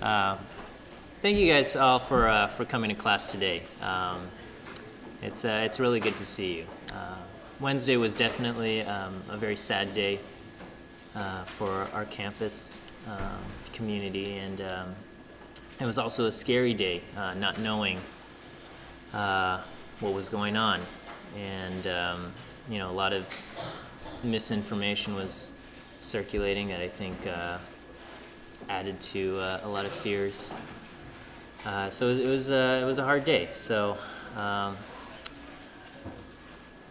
Thank you guys all for coming to class today. It's really good to see you. Wednesday was definitely a very sad day for our campus community, and it was also a scary day, not knowing what was going on, and a lot of misinformation was circulating that I think added to a lot of fears. So it was a hard day. So,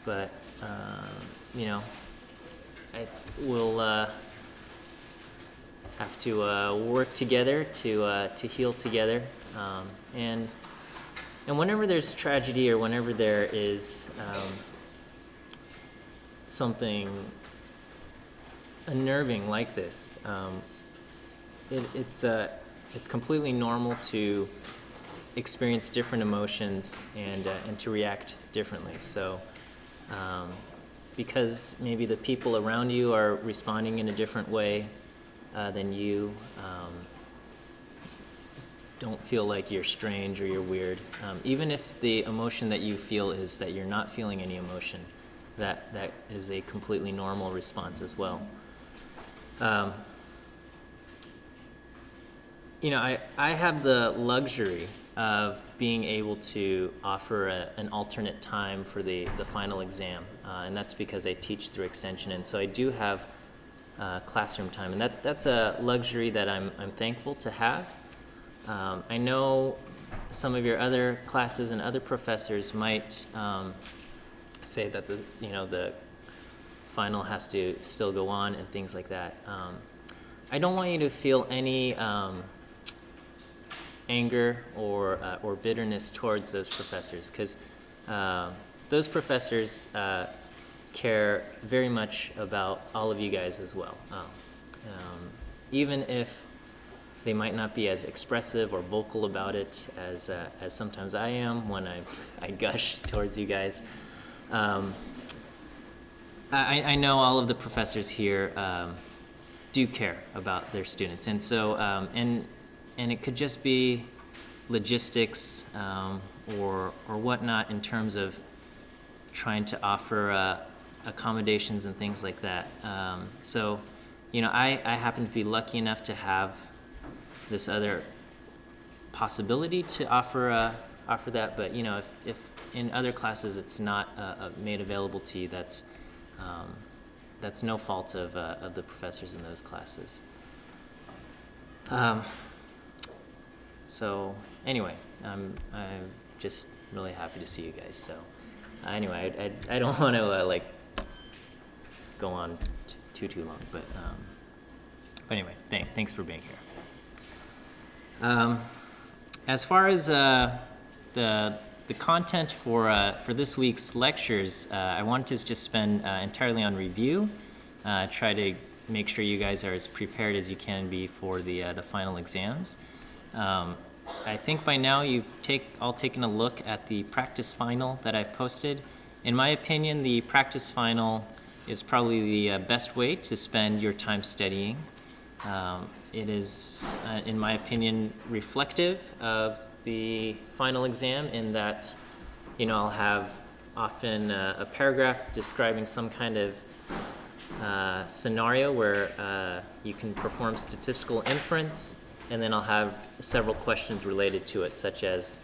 but we'll have to work together to heal together, and whenever there's tragedy or whenever there is something unnerving like this, it's completely normal to experience different emotions and to react differently. So because maybe the people around you are responding in a different way than you, don't feel like you're strange or you're weird. Even if the emotion that you feel is that you're not feeling any emotion, that is a completely normal response as well. I have the luxury of being able to offer an alternate time for the final exam, and that's because I teach through extension, and so I do have classroom time, and that's a luxury that I'm thankful to have. I know some of your other classes and other professors might say that the final has to still go on and things like that. I don't want you to feel any anger or bitterness towards those professors, because those professors care very much about all of you guys as well. Even if they might not be as expressive or vocal about it as sometimes I am when I gush towards you guys. I know all of the professors here do care about their students, and so and it could just be logistics or whatnot in terms of trying to offer accommodations and things like that. So I happen to be lucky enough to have this other possibility to offer that, but if in other classes it's not made available to you, that's no fault of the professors in those classes. So anyway, I'm just really happy to see you guys. So anyway, I don't want to go on too long, but anyway, thanks for being here. As far as the content for this week's lectures, I wanted to just spend entirely on review, try to make sure you guys are as prepared as you can be for the final exams. I think by now you've all taken a look at the practice final that I've posted. In my opinion, the practice final is probably the best way to spend your time studying. It is, in my opinion, reflective of the final exam in that, I'll have often a paragraph describing some kind of scenario where you can perform statistical inference, and then I'll have several questions related to it, such as,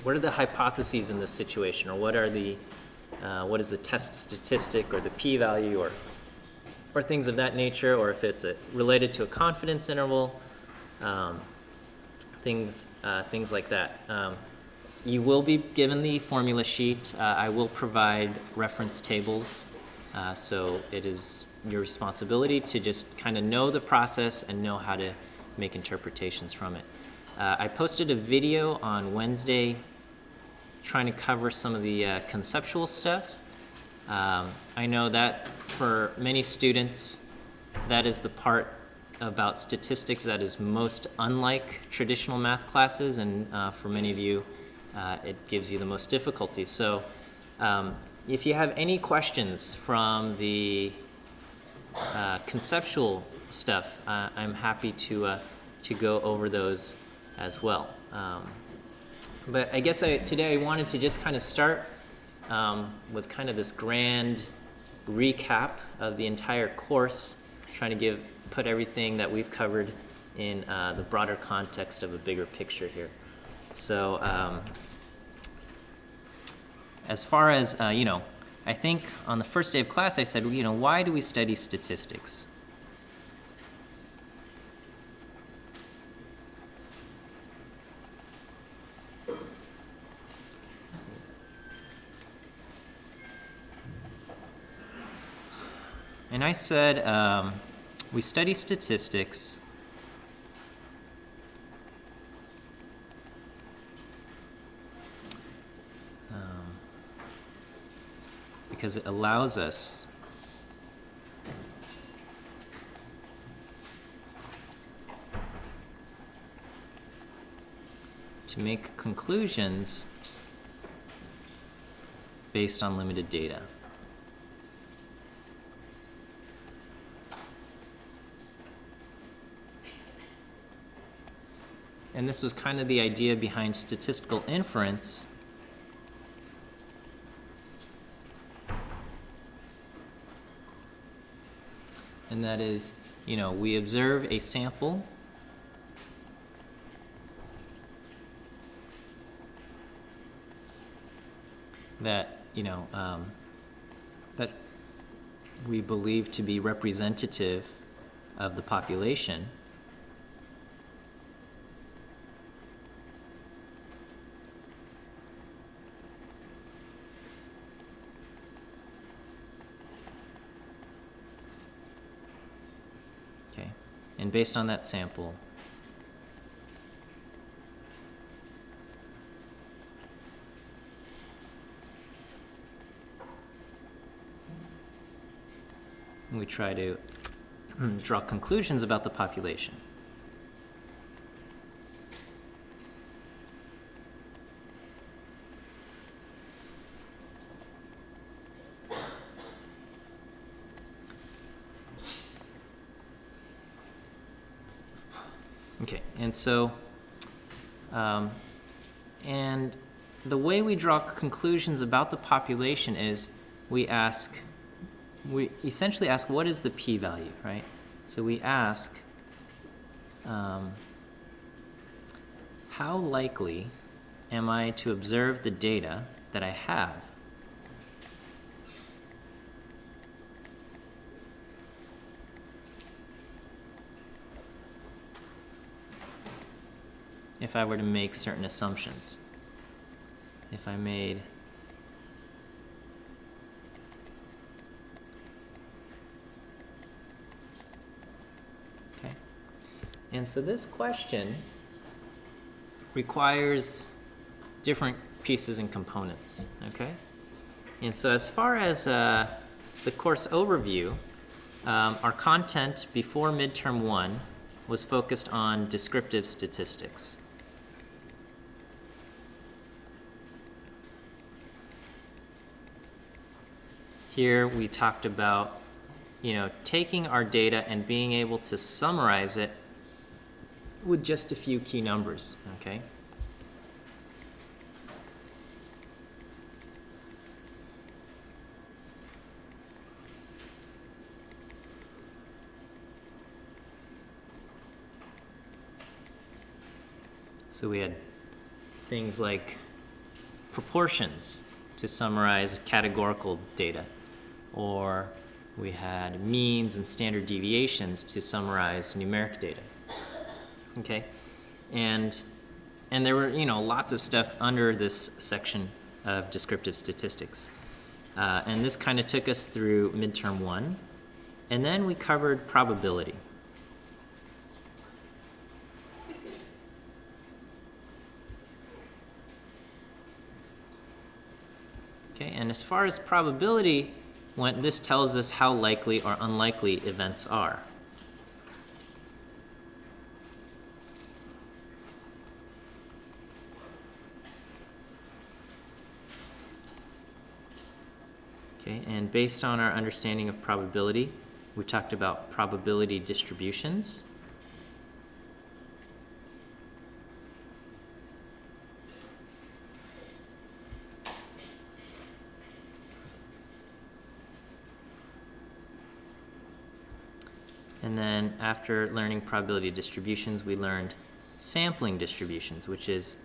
what are the hypotheses in this situation, or what is the test statistic or the p-value, or things of that nature, or if it's related to a confidence interval, things like that. You will be given the formula sheet. I will provide reference tables, so it is your responsibility to just kind of know the process and know how to make interpretations from it. I posted a video on Wednesday trying to cover some of the conceptual stuff. I know that for many students, that is the part about statistics that is most unlike traditional math classes, and for many of you, it gives you the most difficulty. So if you have any questions from the conceptual stuff, I'm happy to to go over those as well. But I guess today I wanted to just kind of start with kind of this grand recap of the entire course, trying to put everything that we've covered in the broader context of a bigger picture here. So as far as, I think on the first day of class I said, why do we study statistics? And I said, we study statistics because it allows us to make conclusions based on limited data. And this was kind of the idea behind statistical inference. And that is, we observe a sample that, that we believe to be representative of the population. And based on that sample, we try to draw conclusions about the population. Okay, and so, and the way we draw conclusions about the population is we essentially ask, what is the p-value, right? So we ask, how likely am I to observe the data that I have if I were to make certain assumptions? If I made okay. And so this question requires different pieces and components, okay? And so as far as the course overview, our content before midterm 1 was focused on descriptive statistics. Here we talked about, taking our data and being able to summarize it with just a few key numbers, okay? So we had things like proportions to summarize categorical data, or we had means and standard deviations to summarize numeric data. Okay, and there were lots of stuff under this section of descriptive statistics, and this kind of took us through midterm 1, and then we covered probability. Okay, and as far as probability went, this tells us how likely or unlikely events are. Okay, and based on our understanding of probability, we talked about probability distributions. And then after learning probability distributions, we learned sampling distributions, which is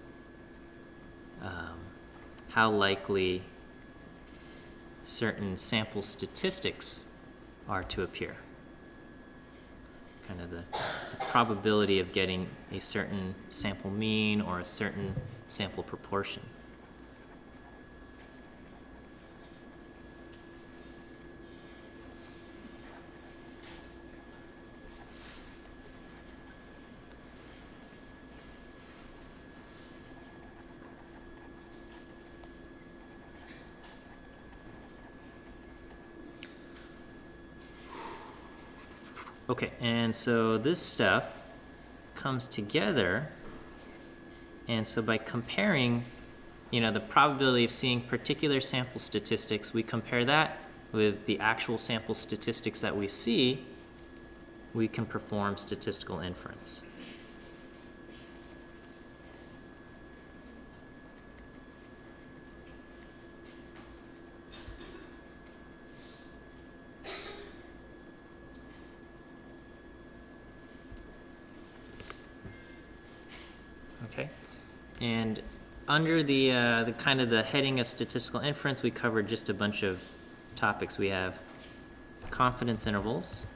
how likely certain sample statistics are to appear. Kind of the probability of getting a certain sample mean or a certain sample proportion. Okay, and so this stuff comes together, and so by comparing, the probability of seeing particular sample statistics, we compare that with the actual sample statistics that we see, we can perform statistical inference. Okay, and under the kind of the heading of statistical inference, we covered just a bunch of topics. We have confidence intervals,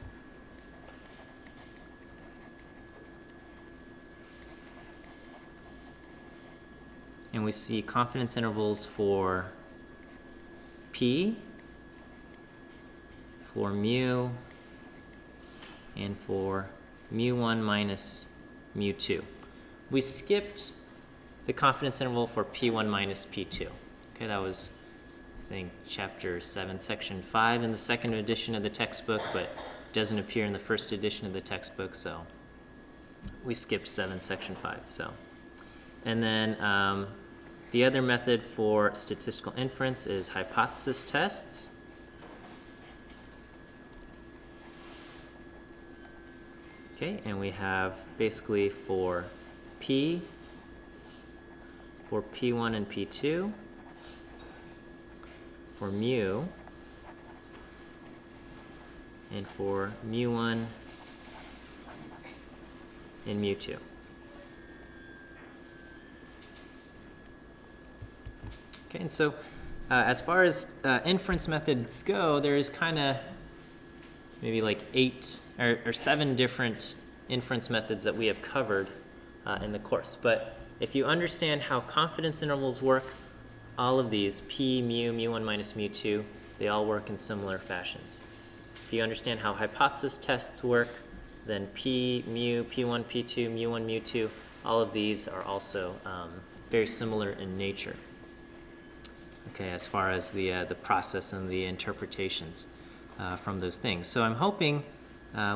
and we see confidence intervals for P, for mu, and for mu1 minus mu2. We skipped the confidence interval for P1 minus P2. Okay, that was, I think, chapter 7, section 5 in the second edition of the textbook, but doesn't appear in the first edition of the textbook, so we skipped 7, section 5. So, and then the other method for statistical inference is hypothesis tests. Okay, and we have basically for P, for P1 and P2, for mu, and for mu1 and mu2. Okay, and so as far as inference methods go, there's kind of maybe like 8 or 7 different inference methods that we have covered in the course. But if you understand how confidence intervals work, all of these, P, mu, mu1 minus mu2, they all work in similar fashions. If you understand how hypothesis tests work, then P, mu, P1, P2, mu1, mu2, all of these are also very similar in nature. Okay, as far as the process and the interpretations from those things. So I'm hoping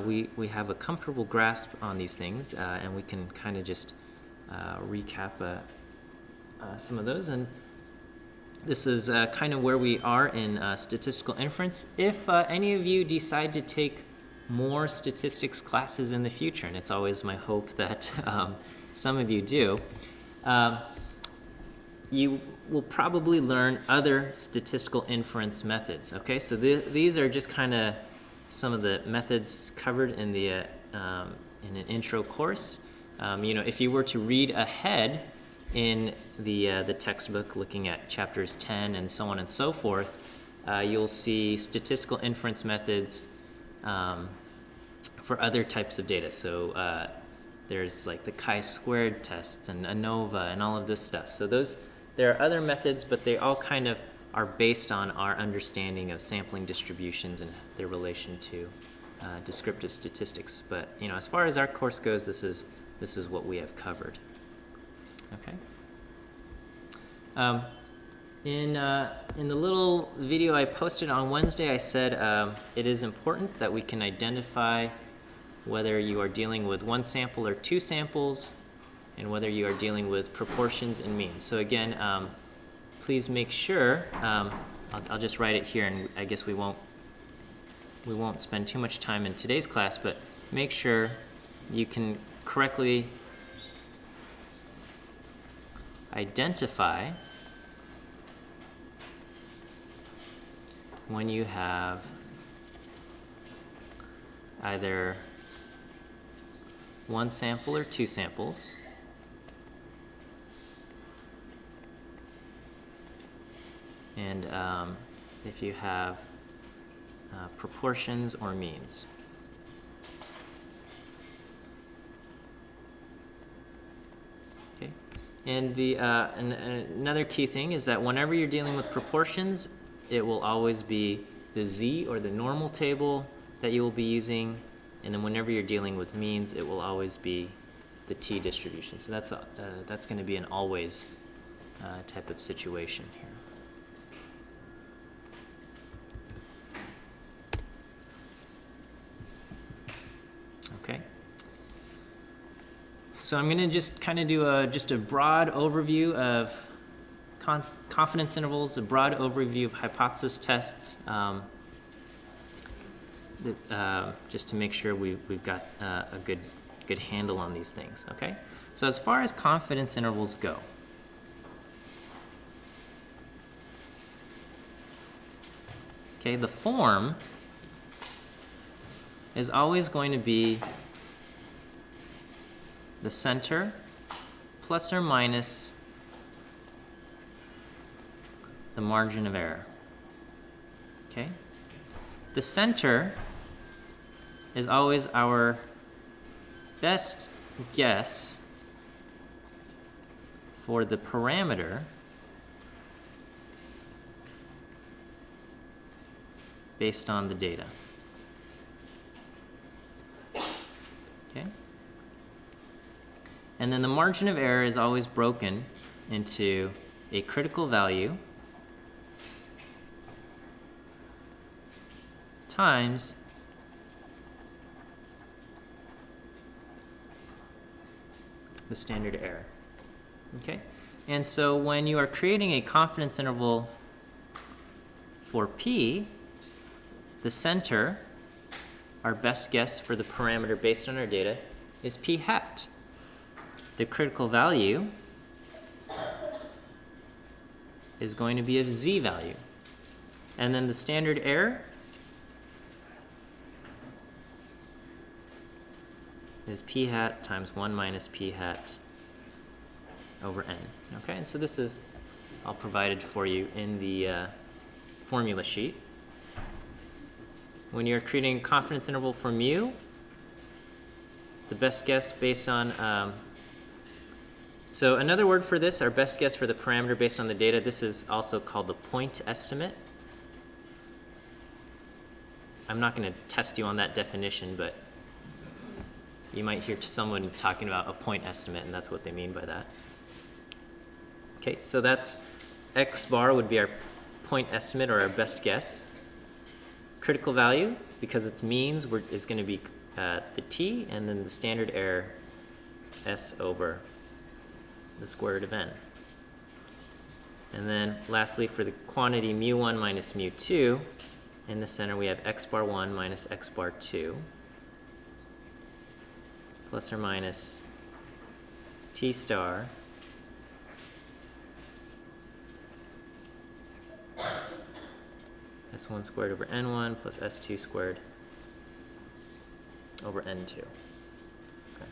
we have a comfortable grasp on these things, and we can kind of just recap some of those. And this is kind of where we are in statistical inference. If any of you decide to take more statistics classes in the future, and it's always my hope that some of you do, you will probably learn other statistical inference methods. Okay, so these are just kind of some of the methods covered in the in an intro course. If you were to read ahead in the textbook, looking at chapters 10 and so on and so forth, you'll see statistical inference methods for other types of data. So there's like the chi-squared tests and ANOVA and all of this stuff. So there are other methods, but they all kind of are based on our understanding of sampling distributions and their relation to descriptive statistics. But as far as our course goes, this is what we have covered. Okay. In the little video I posted on Wednesday, I said it is important that we can identify whether you are dealing with one sample or two samples, and whether you are dealing with proportions and means. So again, please make sure, I'll just write it here, and I guess we won't spend too much time in today's class, but make sure you can correctly identify when you have either one sample or two samples. And if you have proportions or means. Okay. And another key thing is that whenever you're dealing with proportions, it will always be the z or the normal table that you will be using, and then whenever you're dealing with means, it will always be the t distribution. So that's going to be an always type of situation here. Okay. So I'm going to just kind of do just a broad overview of confidence intervals, a broad overview of hypothesis tests, just to make sure we've got a good handle on these things. Okay. So as far as confidence intervals go, okay, the form is always going to be the center plus or minus the margin of error. Okay? The center is always our best guess for the parameter based on the data. Okay? And then the margin of error is always broken into a critical value times the standard error. Okay? And so when you are creating a confidence interval for P, the center, our best guess for the parameter based on our data, is P hat. The critical value is going to be a z value. And then the standard error is P hat times 1 minus P hat over n. Okay, and so this is all provided for you in the formula sheet. When you're creating a confidence interval for mu, the best guess based on, so another word for this, our best guess for the parameter based on the data, this is also called the point estimate. I'm not going to test you on that definition, but you might hear someone talking about a point estimate, and that's what they mean by that. Okay, so that's x bar would be our point estimate or our best guess. Critical value, because it's means, is going to be the t, and then the standard error s over the square root of n. And then lastly, for the quantity mu1 minus mu2, in the center we have x bar 1 minus x bar 2 plus or minus t star s1 squared over n1 plus s2 squared over n2. Okay.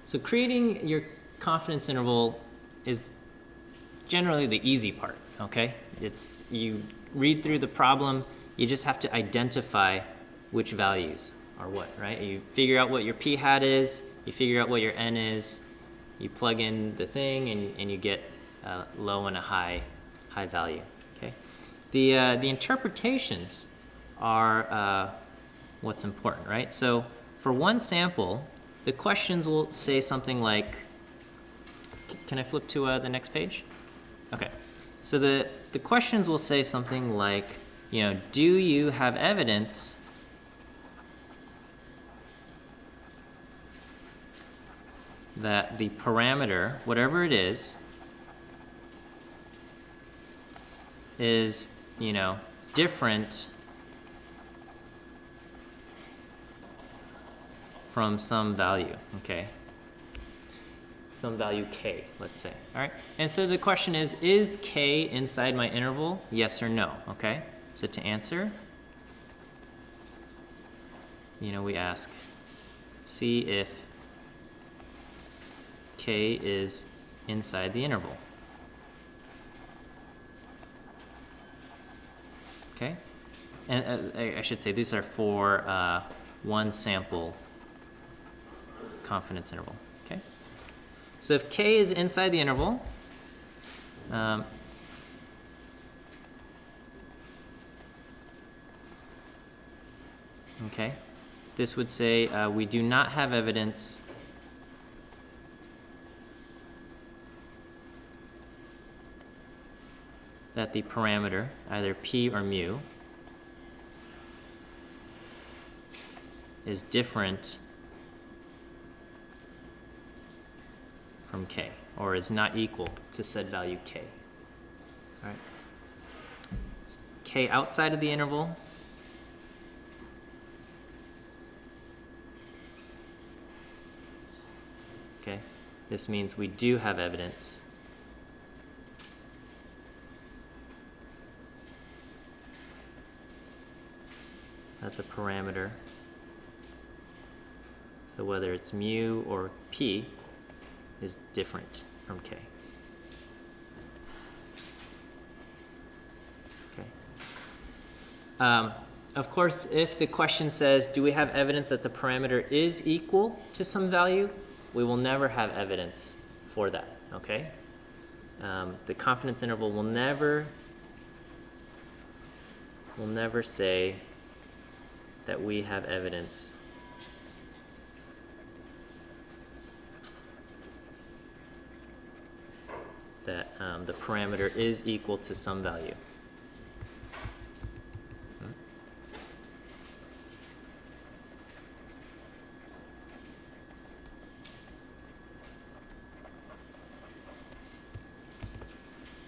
So creating your confidence interval is generally the easy part, okay? It's, you read through the problem, you just have to identify which values are what, right? You figure out what your p hat is, you figure out what your n is, you plug in the thing, and you get a low and a high value, okay? The interpretations are what's important, right? So for one sample, the questions will say something like, can I flip to the next page? Okay, so the questions will say something like, you know, do you have evidence that the parameter, whatever it is, you know, different from some value, okay? some value k, let's say. All right, and so the question is k inside my interval? Yes or no, okay? So to answer, we ask, see if k is inside the interval. Okay, and I should say these are for one sample confidence interval. Okay, so if k is inside the interval, okay, this would say we do not have evidence that the parameter, either p or mu, is different from k, or is not equal to said value k. All right. K outside of the interval, okay, this means we do have evidence that the parameter, so whether it's mu or p, is different from k. Okay. Of course, if the question says, do we have evidence that the parameter is equal to some value, we will never have evidence for that, okay? The confidence interval will never say that we have evidence that the parameter is equal to some value.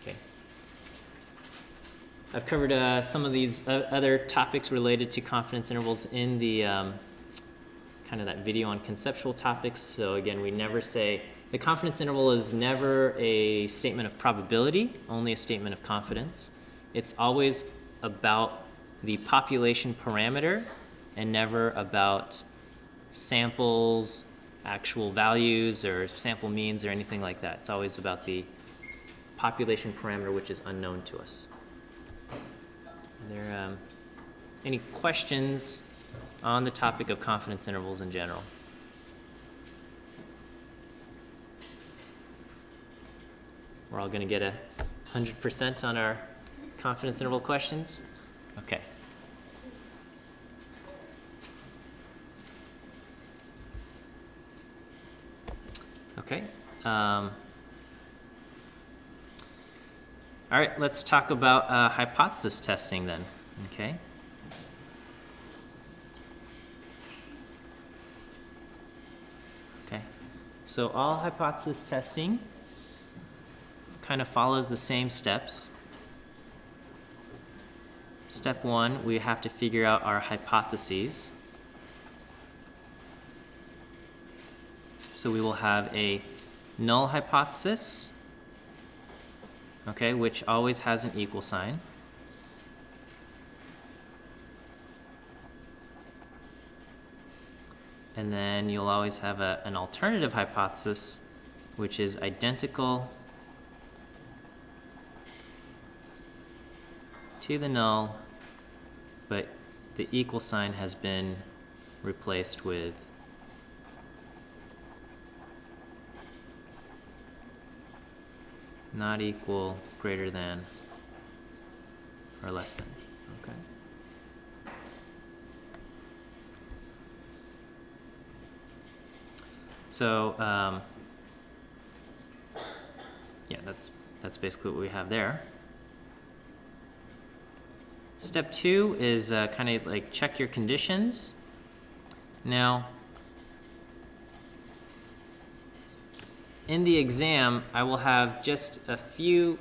Okay. I've covered some of these other topics related to confidence intervals in the kind of that video on conceptual topics. So again, we never say, the confidence interval is never a statement of probability, only a statement of confidence. It's always about the population parameter and never about samples, actual values, or sample means, or anything like that. It's always about the population parameter, which is unknown to us. Are there any questions on the topic of confidence intervals in general? We're all going to get 100% on our confidence interval questions? Okay. Okay. All right, let's talk about hypothesis testing then, okay? Okay, so all hypothesis testing kind of follows the same steps. Step one, we have to figure out our hypotheses. So we will have a null hypothesis, okay, which always has an equal sign. And then you'll always have an alternative hypothesis, which is identical to the null, but the equal sign has been replaced with not equal, greater than, or less than. Okay. So yeah, that's basically what we have there. Step two is kind of like check your conditions. Now, in the exam, I will have just a few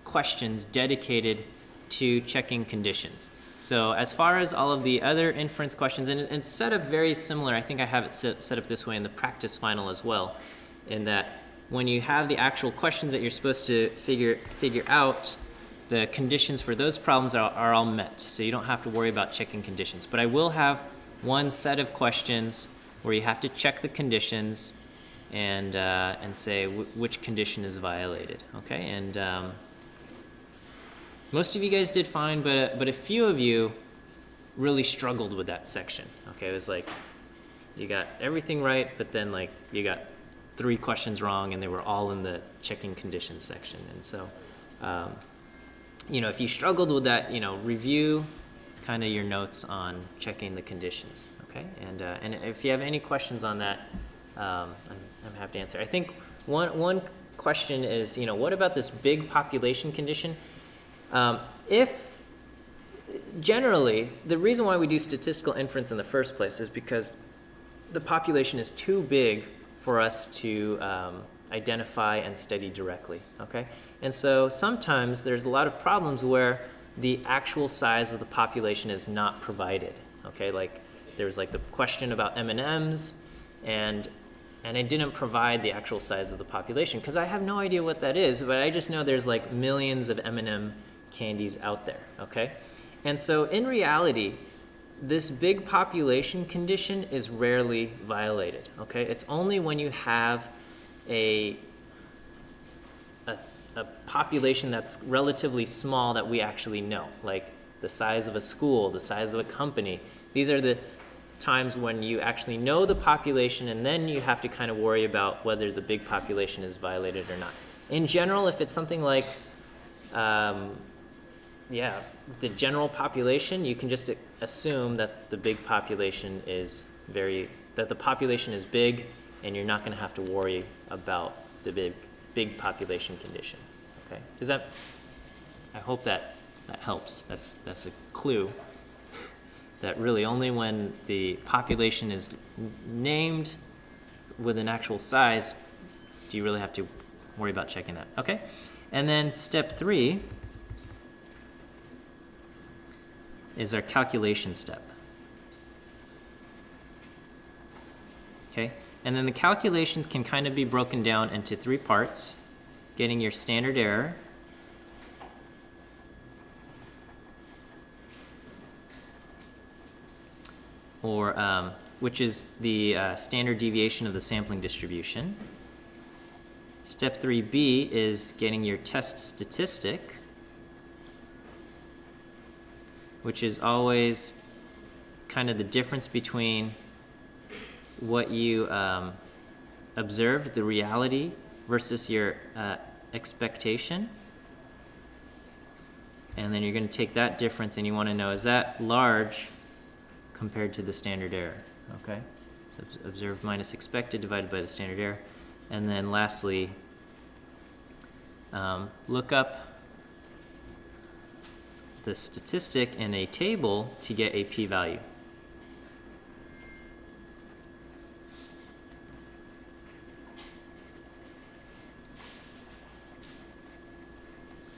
questions dedicated to checking conditions. So as far as all of the other inference questions, and set up very similar, I think I have it set up this way in the practice final as well, in that when you have the actual questions that you're supposed to figure out, the conditions for those problems are all met. So you don't have to worry about checking conditions. But I will have one set of questions where you have to check the conditions and say which condition is violated. Okay, and most of you guys did fine, but a few of you really struggled with that section. Okay, it was like you got everything right, but then like you got 3 questions wrong, and they were all in the checking conditions section. And so, you know, if you struggled with that, you know, review kind of your notes on checking the conditions. Okay, and if you have any questions on that, I'm happy to answer. I think one question is, you know, what about this big population condition? If generally, the reason why we do statistical inference in the first place is because the population is too big for us to identify and study directly, okay? And so sometimes there's a lot of problems where the actual size of the population is not provided, okay? Like there's like the question about M&Ms, and I didn't provide the actual size of the population because I have no idea what that is, but I just know there's like millions of M&M candies out there, okay? And so in reality, this big population condition is rarely violated, okay? It's only when you have a population that's relatively small that we actually know, like the size of a school, the size of a company. These are the times when you actually know the population, and then you have to kind of worry about whether the big population is violated or not. In general, if it's something like, yeah, the general population, you can just assume that the big population is that the population is big, and you're not going to have to worry about the big population condition. Okay? Does that? I hope that helps. That's a clue. That really only when the population is named with an actual size do you really have to worry about checking that. Okay? And then step 3 is our calculation step. Okay? And then the calculations can kind of be broken down into 3 parts. Getting your standard error, or which is the standard deviation of the sampling distribution. Step 3B is getting your test statistic, which is always kind of the difference between what you observed, the reality, versus your expectation. And then you're going to take that difference and you want to know, is that large compared to the standard error? Okay, so observed minus expected divided by the standard error. And then lastly, look up the statistic in a table to get a p-value.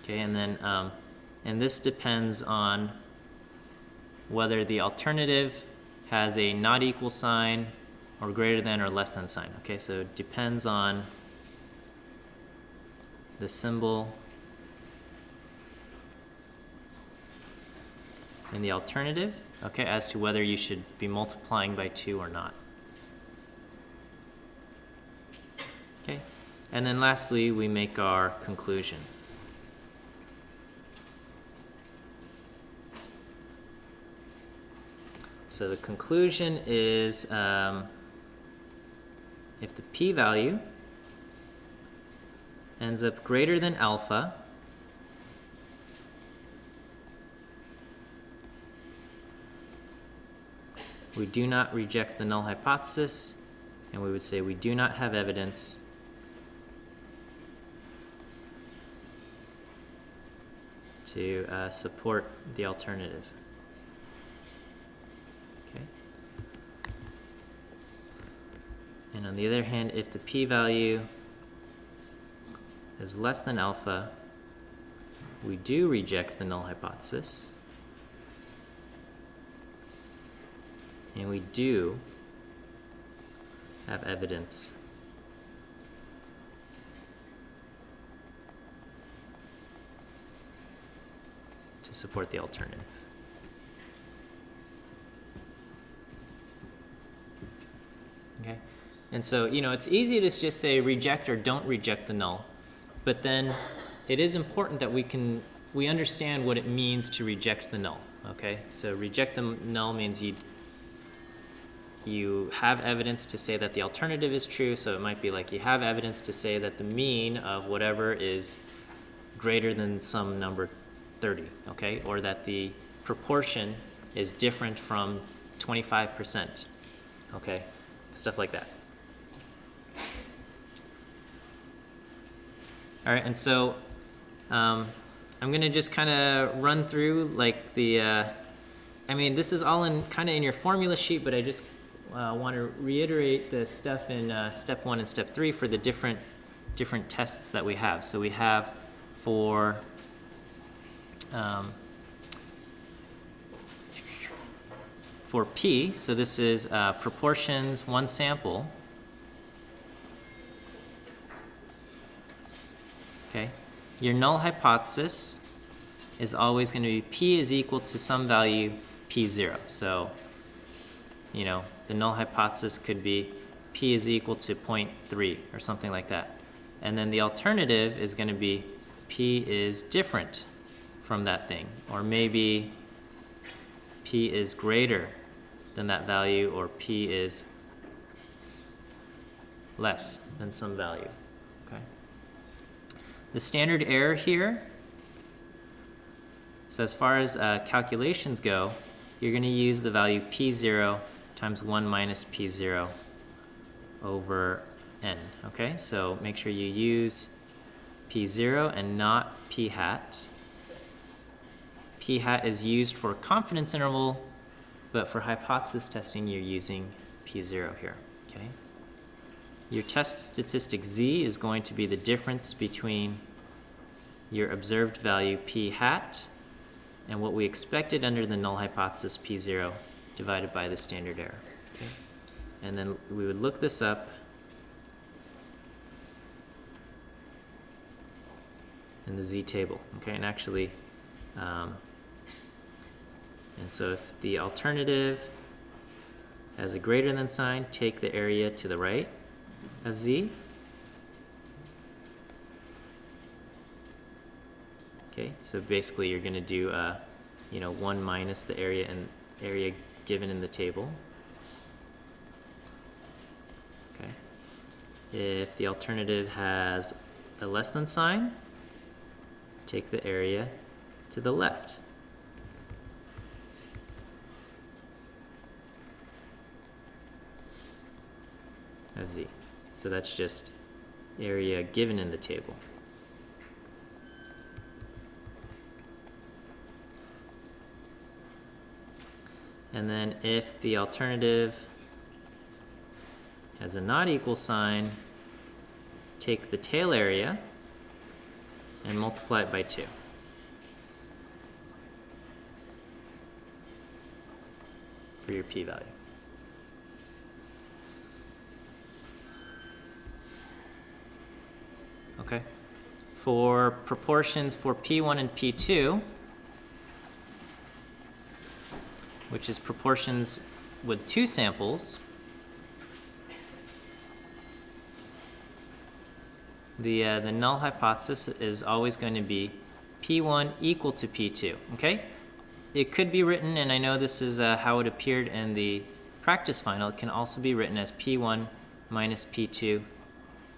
Okay, and then and this depends on whether the alternative has a not equal sign or greater than or less than sign. Okay, so it depends on the symbol in the alternative, okay, as to whether you should be multiplying by 2 or not. Okay, and then lastly, we make our conclusion. So the conclusion is if the p-value ends up greater than alpha, we do not reject the null hypothesis, and we would say we do not have evidence to support the alternative. Okay. And on the other hand, if the p-value is less than alpha, we do reject the null hypothesis, and we do have evidence support the alternative. Okay, and so, you know, it's easy to just say reject or don't reject the null, but then it is important that we understand what it means to reject the null. Okay, so reject the null means you have evidence to say that the alternative is true, so it might be like you have evidence to say that the mean of whatever is greater than some number 30, okay, or that the proportion is different from 25%, okay, stuff like that. All right, and so I'm going to just kind of run through like the, I mean, this is all in kind of in your formula sheet, but I just want to reiterate the stuff in step 1 and step 3 for the different tests that we have. So we have for P, so this is proportions, one sample. Okay, your null hypothesis is always going to be P is equal to some value P0. So, you know, the null hypothesis could be P is equal to 0.3 or something like that. And then the alternative is going to be P is different from that thing, or maybe P is greater than that value, or P is less than some value. Okay. The standard error here, so as far as calculations go, you're going to use the value P0 times 1 minus P0 over n. Okay, so make sure you use P0 and not P hat. P hat is used for confidence interval, but for hypothesis testing you're using P0 here. Okay. Your test statistic Z is going to be the difference between your observed value P hat and what we expected under the null hypothesis P0 divided by the standard error. Okay. And then we would look this up in the Z table. Okay, and actually, and so if the alternative has a greater than sign, take the area to the right of Z. Okay, so basically you're going to do, you know, 1 minus the area and area given in the table. Okay. If the alternative has a less than sign, take the area to the left of Z. So that's just area given in the table. And then if the alternative has a not equal sign, take the tail area and multiply it by 2. For your p-value. Okay. For proportions for P1 and P2, which is proportions with 2 samples, the null hypothesis is always going to be P1 equal to P2. Okay? It could be written, and I know this is how it appeared in the practice final, it can also be written as P1 minus P2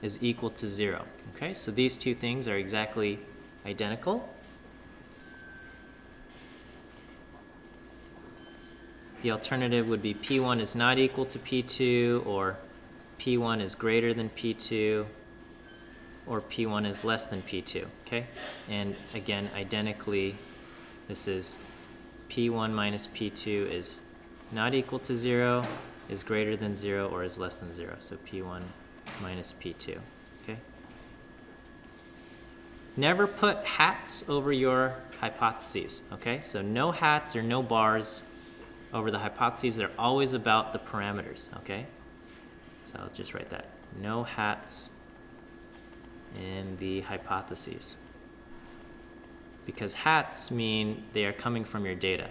is equal to 0. Okay, so these two things are exactly identical. The alternative would be P1 is not equal to P2, or P1 is greater than P2, or P1 is less than P2. Okay, and again, identically, this is P1 minus P2 is not equal to 0, is greater than 0, or is less than 0. So P1 minus P2. Okay. Never put hats over your hypotheses. Okay, so no hats or no bars over the hypotheses. They're always about the parameters. Okay, so I'll just write that. No hats in the hypotheses, because hats mean they are coming from your data.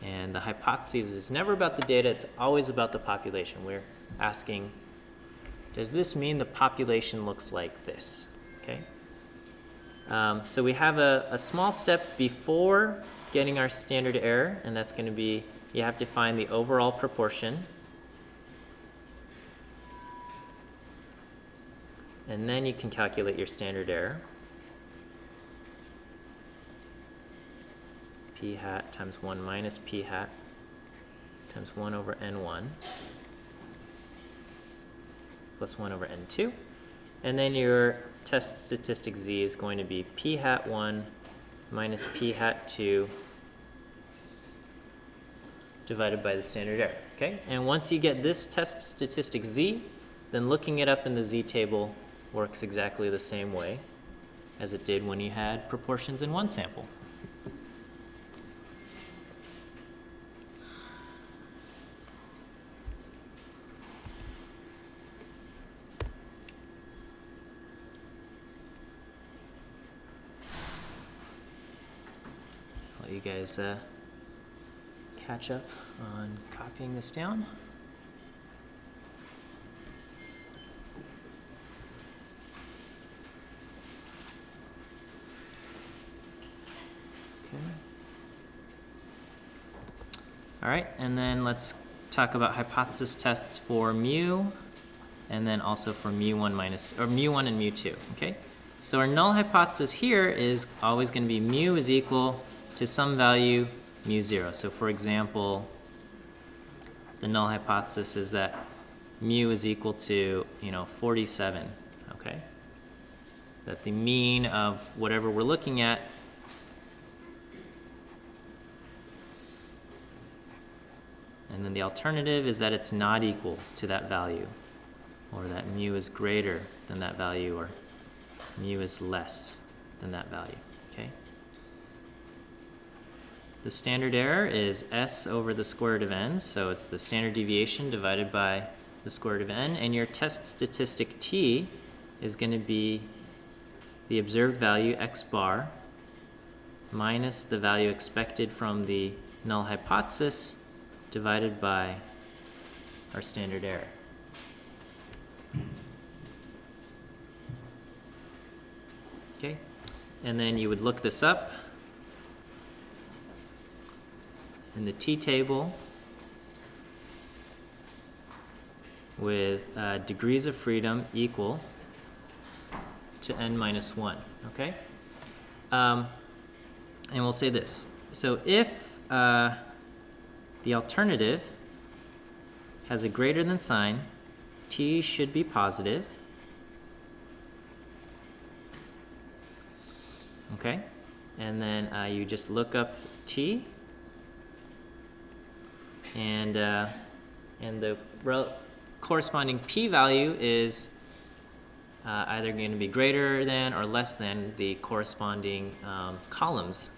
And the hypothesis is never about the data, it's always about the population. We're asking, does this mean the population looks like this? Okay. So we have a small step before getting our standard error, and that's going to be, you have to find the overall proportion. And then you can calculate your standard error. P hat times 1 minus P hat times 1 over N1 plus 1 over N2. And then your test statistic Z is going to be P hat 1 minus P hat 2 divided by the standard error. Okay? And once you get this test statistic Z, then looking it up in the Z table works exactly the same way as it did when you had proportions in one sample. I'll let you guys catch up on copying this down. Okay. All right, and then let's talk about hypothesis tests for mu, and then also for mu1 minus, or mu1 and mu2, okay? So our null hypothesis here is always going to be mu is equal to some value mu0. So for example, the null hypothesis is that mu is equal to, 47, okay? That the mean of whatever we're looking at and then the alternative is that it's not equal to that value, or that mu is greater than that value, or mu is less than that value, okay? The standard error is S over the square root of n, so it's the standard deviation divided by the square root of n, and your test statistic T is going to be the observed value x bar minus the value expected from the null hypothesis divided by our standard error. Okay, and then you would look this up in the T table with degrees of freedom equal to n minus 1, okay? And we'll say this. So if the alternative has a greater than sign, T should be positive, okay? And then you just look up T, and the corresponding p-value is either going to be greater than or less than the corresponding columns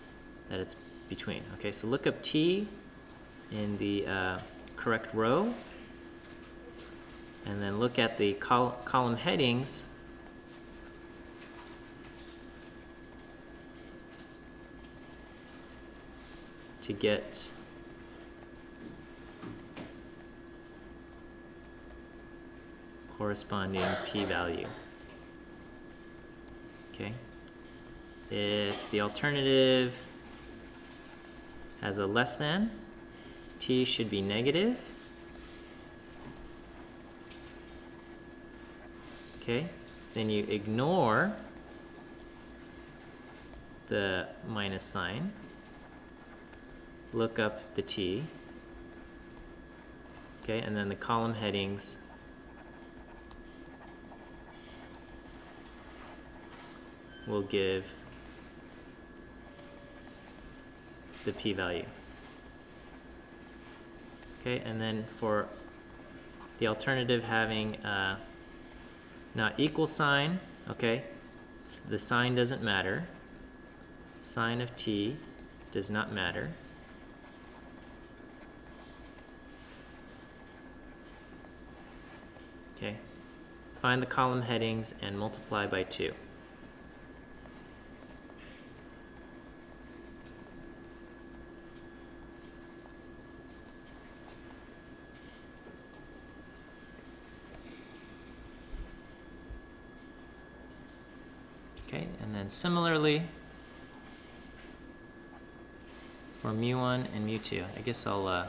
that it's between. Okay, so look up T in the correct row, and then look at the column headings to get corresponding p-value. Okay, if the alternative has a less than, T should be negative. Okay, then you ignore the minus sign, look up the T, okay, and then the column headings will give the p-value. Okay, and then for the alternative having not equal sign, okay, the sign doesn't matter. Sign of T does not matter. Okay, find the column headings and multiply by 2. And then similarly, for mu1 and mu2, I guess I'll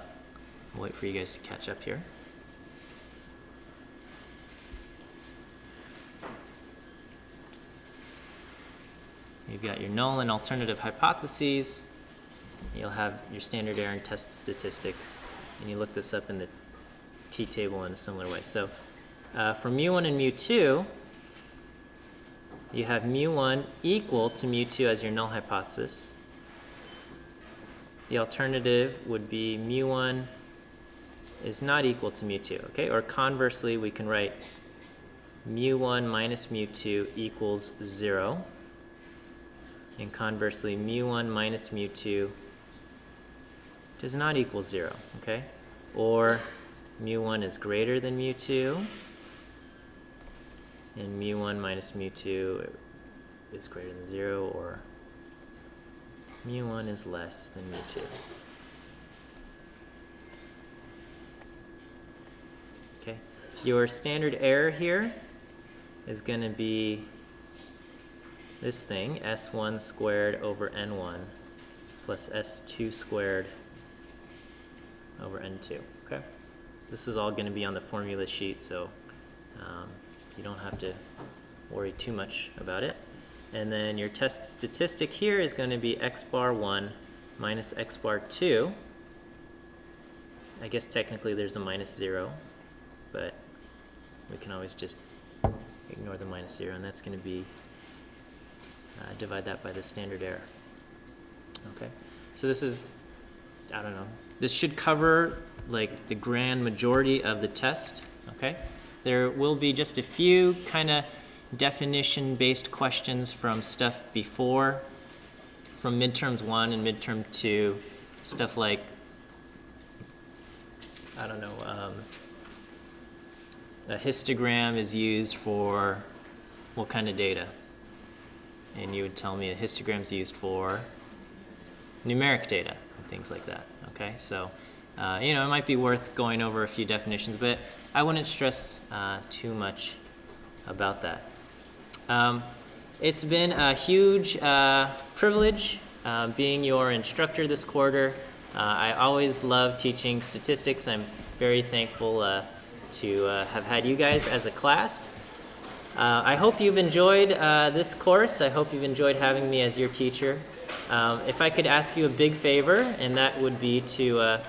wait for you guys to catch up here. You've got your null and alternative hypotheses. You'll have your standard error and test statistic. And you look this up in the t-table in a similar way. So for mu1 and mu2, you have mu1 equal to mu2 as your null hypothesis. The alternative would be mu1 is not equal to mu2, okay? Or conversely, we can write mu1 minus mu2 equals 0. And conversely, mu1 minus mu2 does not equal 0, okay? Or mu1 is greater than mu2, and mu1 minus mu2 is greater than 0, or mu1 is less than mu2. Okay, your standard error here is going to be this thing, s1 squared over n1 plus s2 squared over n2, okay? This is all going to be on the formula sheet, so you don't have to worry too much about it. And then your test statistic here is going to be x bar 1 minus x bar 2. I guess technically there's a minus 0, but we can always just ignore the minus 0, and that's going to be divide that by the standard error. Okay, so this is, I don't know, this should cover like the grand majority of the test. Okay, there will be just a few kind of definition-based questions from stuff before, from midterms 1 and midterm 2, stuff like, I don't know, a histogram is used for what kind of data? And you would tell me a histogram is used for numeric data and things like that. Okay, so you know, it might be worth going over a few definitions, but I wouldn't stress too much about that. It's been a huge privilege being your instructor this quarter. I always love teaching statistics. I'm very thankful to have had you guys as a class. I hope you've enjoyed this course. I hope you've enjoyed having me as your teacher. If I could ask you a big favor, and that would be to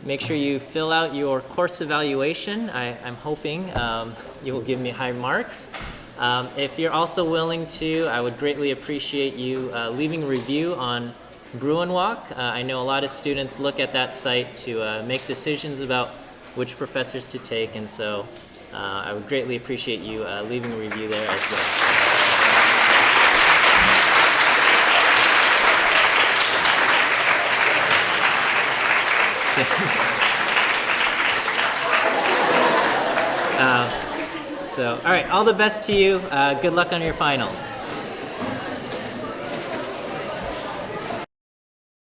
make sure you fill out your course evaluation. I'm hoping you will give me high marks. If you're also willing to, I would greatly appreciate you leaving a review on Bruinwalk. I know a lot of students look at that site to make decisions about which professors to take, and so I would greatly appreciate you leaving a review there as well. All right, all the best to you. Good luck on your finals.